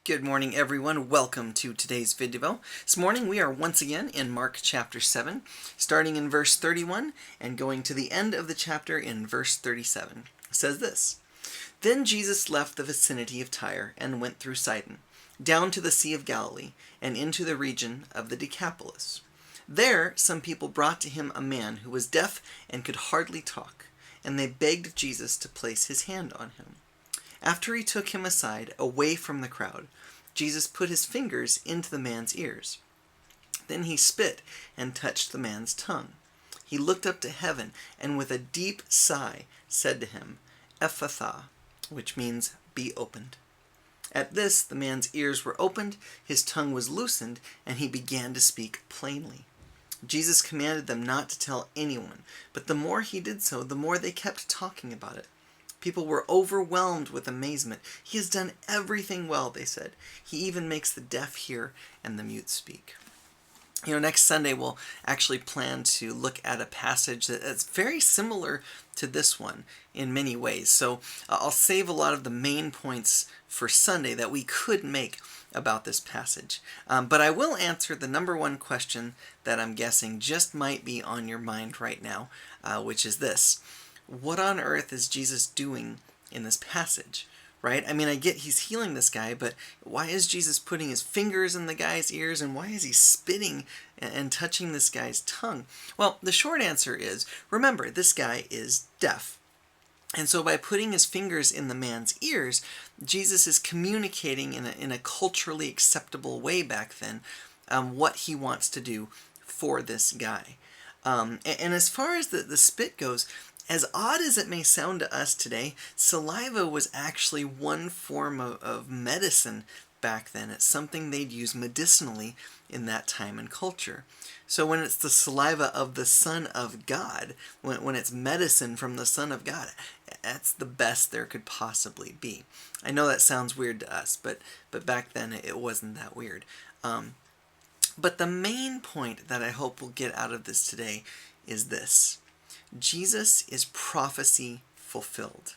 Good morning, everyone. Welcome to today's ViDevo. This morning we are once again in Mark chapter 7, starting in verse 31 and going to the end of the chapter in verse 37. It says this: Then Jesus left the vicinity of Tyre and went through Sidon, down to the Sea of Galilee, and into the region of the Decapolis. There some people brought to him a man who was deaf and could hardly talk, and they begged Jesus to place his hand on him. After he took him aside, away from the crowd, Jesus put his fingers into the man's ears. Then he spit and touched the man's tongue. He looked up to heaven and with a deep sigh said to him, Ephphatha, which means, be opened. At this the man's ears were opened, his tongue was loosened, and he began to speak plainly. Jesus commanded them not to tell anyone, but the more he did so, the more they kept talking about it. People were overwhelmed with amazement. He has done everything well, they said. He even makes the deaf hear and the mute speak. Next Sunday we'll actually plan to look at a passage that's very similar to this one in many ways. So I'll save a lot of the main points for Sunday that we could make about this passage. But I will answer the number one question that I'm guessing just might be on your mind right now, which is this. What on earth is Jesus doing in this passage, right? I mean, I get he's healing this guy, but why is Jesus putting his fingers in the guy's ears, and why is he spitting and touching this guy's tongue? Well, the short answer is, remember, this guy is deaf. And so by putting his fingers in the man's ears, Jesus is communicating in a culturally acceptable way back then what he wants to do for this guy. And as far as the spit goes, as odd as it may sound to us today, saliva was actually one form of medicine back then. It's something they'd use medicinally in that time and culture. So when it's the saliva of the Son of God, when it's medicine from the Son of God, that's the best there could possibly be. I know that sounds weird to us, but back then it wasn't that weird. But the main point that I hope we'll get out of this today is this. Jesus is prophecy fulfilled.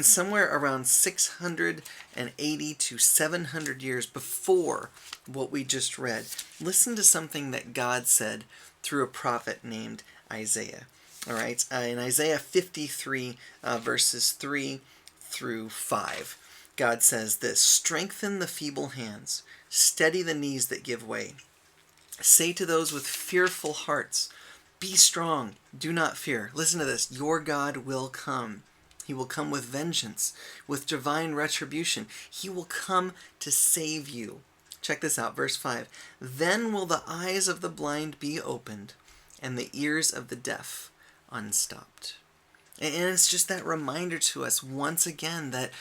Somewhere around 680 to 700 years before what we just read, listen to something that God said through a prophet named Isaiah. All right, in Isaiah 53, verses 3 through 5, God says this: Strengthen the feeble hands, steady the knees that give way. Say to those with fearful hearts, be strong, do not fear. Listen to this. Your God will come. He will come with vengeance, with divine retribution. He will come to save you. Check this out, verse 5. Then will the eyes of the blind be opened, and the ears of the deaf unstopped. And it's just that reminder to us once again that,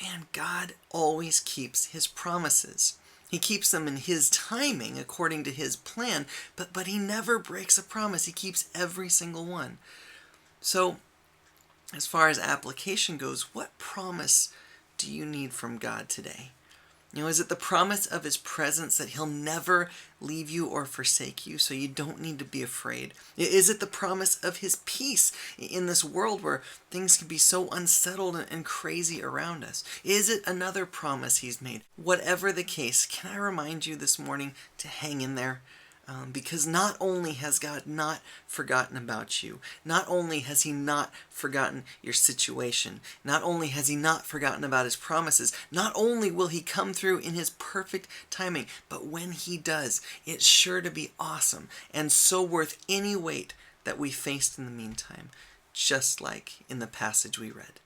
man, God always keeps his promises. He keeps them in his timing according to his plan, but he never breaks a promise. He keeps every single one. So, as far as application goes, what promise do you need from God today? Is it the promise of his presence that he'll never leave you or forsake you, so you don't need to be afraid? Is it the promise of his peace in this world where things can be so unsettled and crazy around us? Is it another promise he's made? Whatever the case, can I remind you this morning to hang in there? Because not only has God not forgotten about you, not only has he not forgotten your situation, not only has he not forgotten about his promises, not only will he come through in his perfect timing, but when he does, it's sure to be awesome and so worth any wait that we faced in the meantime, just like in the passage we read.